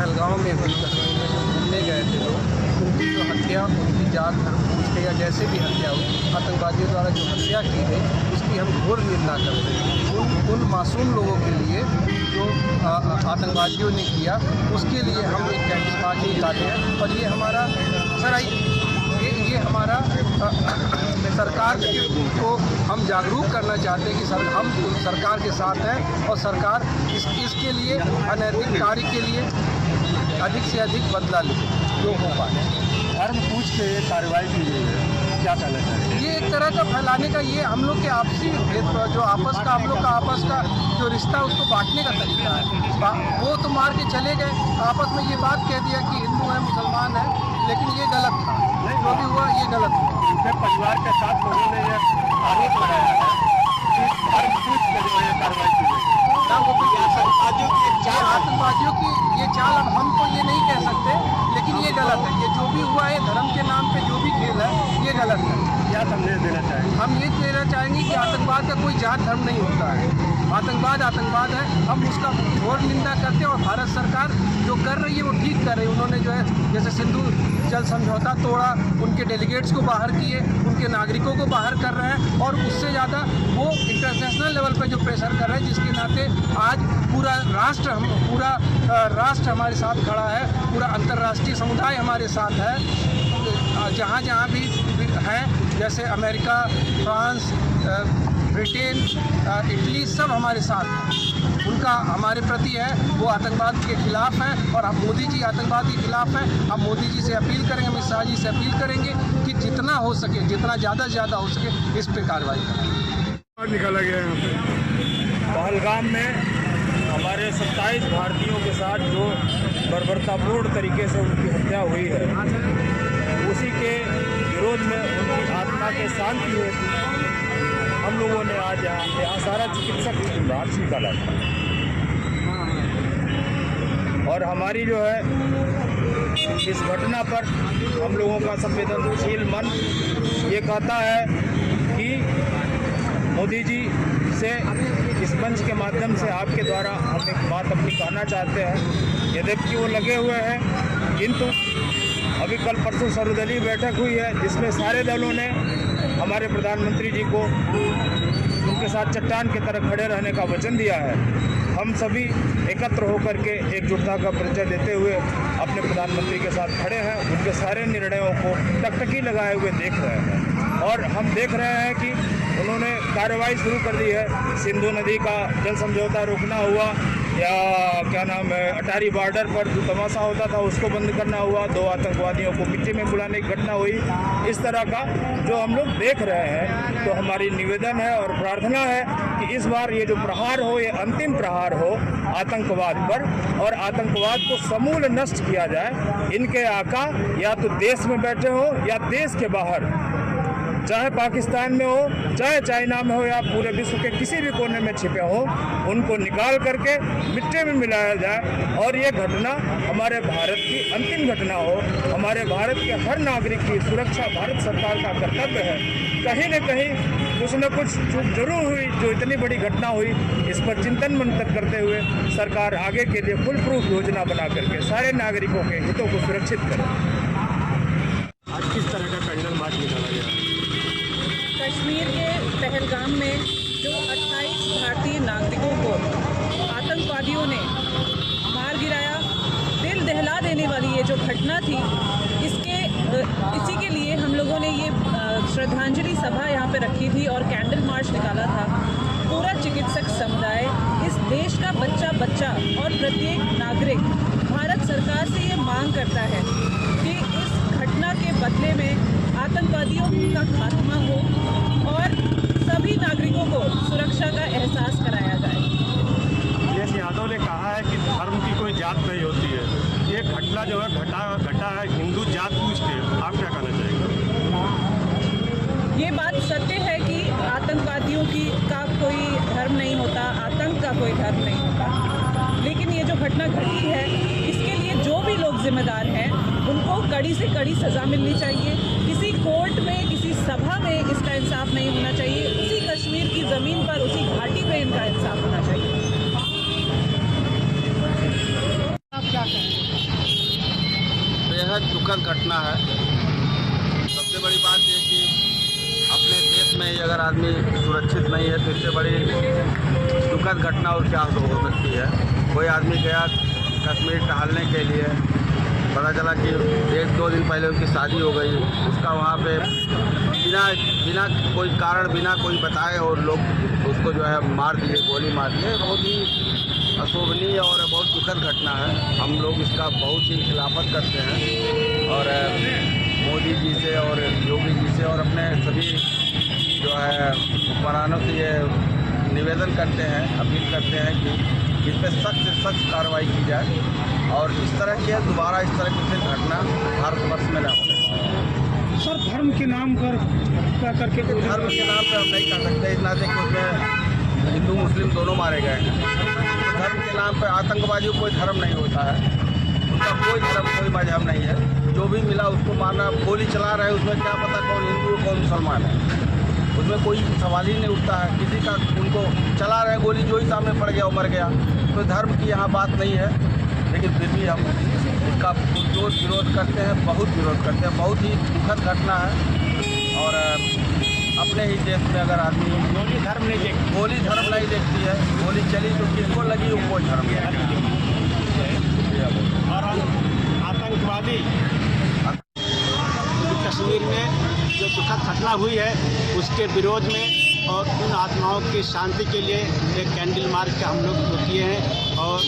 पहलगाम में हुई कश्मीर में जो घूमने गए थे लोग, उनकी जो हत्या, उनकी जात धर्म पूछ के या जैसे भी हत्या हुई, आतंकवादियों द्वारा जो हत्या की गई, उसकी हम घोर निंदा करते हैं। उन मासूम लोगों के लिए जो आतंकवादियों ने किया, उसके लिए हम एक कैंडिस मार्च निकाले हैं। और ये हमारा ये हमारा सरकार को हम जागरूक करना चाहते हैं कि हम सरकार के साथ हैं और सरकार इसके लिए अनैतिक कार्य के लिए अधिक से अधिक बदला ले जो हो पाए। धर्म पूछ के कार्रवाई की गई है, क्या कहना चाहिए? ये एक तरह का फैलाने का, ये हम लोग के आपसी भेद जो आपस का आप लोग का आपस का जो रिश्ता उसको बांटने का तरीका है। वो तो मार के चले गए, आपस में ये बात कह दिया कि हिंदू है मुसलमान है, लेकिन ये गलत था। जो भी हुआ ये गलत हुआ। उनके परिवार के साथ लोगों ने ये आरोप लगाया है कि धर्म पूछ के जो है कार्रवाई की गई है। आतंकवादियों की ये चाल, अब हम तो ये नहीं कह सकते, लेकिन ये गलत है। ये जो भी हुआ है धर्म के नाम पे जो भी खेल है, ये गलत है। क्या संदेश देना चाहेंगे? हम ये देना चाहेंगे कि आतंकवाद का कोई जात धर्म नहीं होता है। आतंकवाद आतंकवाद है, हम उसका घोर निंदा करते हैं। और भारत सरकार जो कर रही है वो ठीक कर रही है। उन्होंने जो है जैसे सिंधु जल समझौता तोड़ा, उनके डेलीगेट्स को बाहर किए, उनके नागरिकों को बाहर कर रहे हैं। और उससे ज़्यादा वो इंटरनेशनल लेवल पर जो प्रेशर कर रहे हैं, जिसके नाते आज पूरा राष्ट्र हमारे साथ खड़ा है, पूरा अंतर्राष्ट्रीय समुदाय हमारे साथ है। जहाँ जहाँ भी हैं, जैसे अमेरिका, फ्रांस, ब्रिटेन, इटली, सब हमारे साथ हैं। उनका हमारे प्रति है, वो आतंकवाद के खिलाफ है। और हम मोदी जी आतंकवाद के खिलाफ हैं। हम मोदी जी से अपील करेंगे, अमित शाह जी से अपील करेंगे कि जितना हो सके, जितना ज़्यादा से ज़्यादा हो सके, इस पर कार्रवाई करें। निकाला गया यहाँ पे पहलगाम में हमारे 27 भारतीयों के साथ जो बर्बरतापूर्ण तरीके से उनकी हत्या हुई है, उसी के विरोध में, उनकी आत्मा के शांति हेतु हम लोगों ने आज यहाँ सारा चिकित्सक मार्च निकाला था। और हमारी जो है इस घटना पर हम लोगों का संवेदनशील मन ये कहता है कि मोदी जी से इस मंच के माध्यम से आपके द्वारा हम एक बात अपनी कहना चाहते हैं। यद्यपि वो लगे हुए हैं, किंतु अभी कल परसों सर्वदलीय बैठक हुई है, जिसमें सारे दलों ने हमारे प्रधानमंत्री जी को उनके साथ चट्टान की तरह खड़े रहने का वचन दिया है। हम सभी एकत्र होकर के एकजुटता का परिचय देते हुए अपने प्रधानमंत्री के साथ खड़े हैं। उनके सारे निर्णयों को टकटकी लगाए हुए देख रहे हैं। और हम देख रहे हैं कि उन्होंने कार्रवाई शुरू कर दी है। सिंधु नदी का जल समझौता रोकना हुआ, या क्या नाम है, अटारी बॉर्डर पर जो तमाशा होता था उसको बंद करना हुआ, 2 आतंकवादियों को मिट्टी में बुलाने की घटना हुई। इस तरह का जो हम लोग देख रहे हैं, तो हमारी निवेदन है और प्रार्थना है कि इस बार ये जो प्रहार हो, ये अंतिम प्रहार हो आतंकवाद पर, और आतंकवाद को समूल नष्ट किया जाए। इनके आका या तो देश में बैठे हो या देश के बाहर, चाहे पाकिस्तान में हो, चाहे चाइना में हो, या पूरे विश्व के किसी भी कोने में छिपे हो, उनको निकाल करके मिट्टी में मिलाया जाए। और ये घटना हमारे भारत की अंतिम घटना हो। हमारे भारत के हर नागरिक की सुरक्षा भारत सरकार का कर्तव्य है। कहीं न कहीं कुछ न कुछ चूक जरूर हुई, जो इतनी बड़ी घटना हुई, इस पर चिंतन मंथन करते हुए सरकार आगे के लिए फुल प्रूफ योजना बना करके सारे नागरिकों के हितों को सुरक्षित करे। आज किस तरह का कैंडल मार्च निकाला गया? कश्मीर के पहलगाम में जो 28 भारतीय नागरिकों को आतंकवादियों ने मार गिराया, दिल दहला देने वाली ये जो घटना थी, इसी के लिए हम लोगों ने ये श्रद्धांजलि सभा यहाँ पे रखी थी और कैंडल मार्च निकाला था। पूरा चिकित्सक समुदाय, इस देश का बच्चा बच्चा और प्रत्येक नागरिक भारत सरकार से ये मांग करता है कि इस घटना के बदले में आतंकवादियों का खात्मा हो और सभी नागरिकों को सुरक्षा का एहसास कराया जाए। अखिलेश यादव ने कहा है कि धर्म की कोई जात नहीं होती है। ये घटना जो है घटा है हिंदू जात पूछ के, आप क्या कहना चाहेंगे? ये बात सत्य है कि आतंकवादियों का कोई धर्म नहीं होता, आतंक का कोई धर्म नहीं होता। लेकिन ये जो घटना घटी है, इसके लिए जो भी लोग जिम्मेदार हैं, उनको कड़ी से कड़ी सज़ा मिलनी चाहिए। किसी कोर्ट में, किसी सभा में इसका इंसाफ नहीं होना चाहिए। उसी कश्मीर की ज़मीन पर, उसी घाटी पे इनका इंसाफ होना चाहिए। आप क्या कहें? दुखद घटना है। सबसे बड़ी बात यह कि अपने देश में ही अगर आदमी सुरक्षित नहीं है तो इससे बड़ी दुखद घटना और क्या हो सकती है। कोई आदमी गया कश्मीर टहलने के लिए, पता चला कि 1-2 दिन पहले उनकी शादी हो गई, उसका वहाँ पे बिना कोई कारण, बिना कोई बताए और लोग उसको जो है मार दिए, गोली मार दिए। बहुत ही अशोभनीय और बहुत दुखद घटना है। हम लोग इसका बहुत ही खिलाफत करते हैं और मोदी जी से और योगी जी से और अपने सभी जो है हुक्मरानों से ये निवेदन करते हैं, अपील करते हैं कि इस पर सख्त से सख्त कार्रवाई की जाए और इस तरह की दोबारा इस तरह की घटना भारतवर्ष में न हो। सर, धर्म के नाम पर क्या करके, धर्म के नाम पर हम नहीं कर सकते, इतना से कि उसमें हिंदू मुस्लिम दोनों मारे गए हैं। धर्म के नाम पर आतंकवादियों कोई धर्म नहीं होता है, उनका कोई धर्म कोई मजहब नहीं है। जो भी मिला उसको मारना, गोली चला रहे हैं, उसमें क्या पता कौन हिंदू कौन मुसलमान है, उसमें कोई सवाल ही नहीं उठता है किसी का। उनको चला रहे गोली, जो ही सामने पड़ गया वो मर गया। तो धर्म की यहाँ बात नहीं है, लेकिन फिर भी हम इसका पुरजोर विरोध करते हैं, बहुत विरोध करते हैं। बहुत ही दुखद घटना है और अपने ही देश में अगर आदमी गोली धर्म नहीं देखती है, गोली चली तो किसको लगी वो कोई धर्म नहीं। और आतंकवादी कश्मीर में जो दुखद घटना हुई है उसके विरोध में और उन आत्माओं की शांति के लिए एक कैंडल मार्च का हम लोग किए हैं। और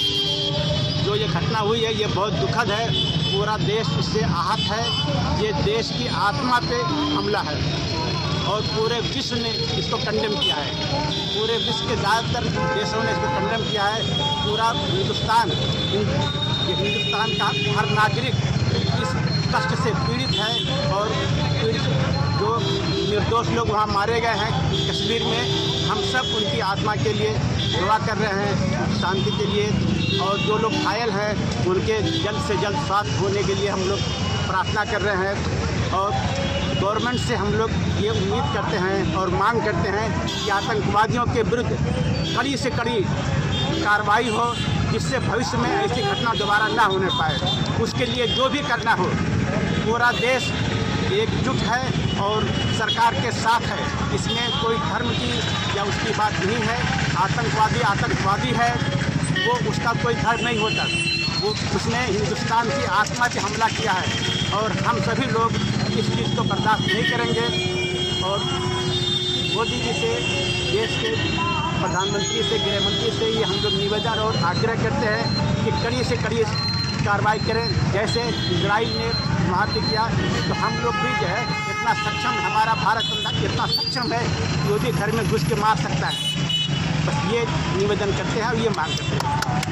जो ये घटना हुई है ये बहुत दुखद है, पूरा देश इससे आहत है। ये देश की आत्मा पे हमला है और पूरे विश्व ने इसको कंडेम किया है। पूरे विश्व के ज़्यादातर देशों ने इसको कंडेम किया है। पूरा हिंदुस्तान का हर नागरिक इस कष्ट से पीड़ित है और जो निर्दोष लोग वहाँ मारे गए हैं कश्मीर में, हम सब उनकी आत्मा के लिए दुआ कर रहे हैं, शांति के लिए। और जो लोग घायल हैं उनके जल्द से जल्द स्वास्थ्य होने के लिए हम लोग प्रार्थना कर रहे हैं। और गवर्नमेंट से हम लोग ये उम्मीद करते हैं और मांग करते हैं कि आतंकवादियों के विरुद्ध कड़ी से कड़ी कार्रवाई हो, जिससे भविष्य में ऐसी घटना दोबारा ना होने पाए। उसके लिए जो भी करना हो, पूरा देश एकजुट है और सरकार के साथ है। इसमें कोई धर्म की या उसकी बात नहीं है। आतंकवादी है, वो उसका कोई धर्म नहीं होता, वो उसने हिंदुस्तान की आत्मा पे हमला किया है और हम सभी लोग इस चीज़ को बर्दाश्त नहीं करेंगे। और मोदी जी से, देश के प्रधानमंत्री से, गृह मंत्री से ये हम लोग निवेदन और आग्रह करते हैं कि कड़ी से कड़ी कार्रवाई करें। जैसे इजराइल ने वहाँ पे किया तो हम लोग भी जो है इतना सक्षम, हमारा भारत इतना सक्षम है जो भी घर में घुस के मार सकता है। बस ये निवेदन करते हैं और ये मांग करते हैं।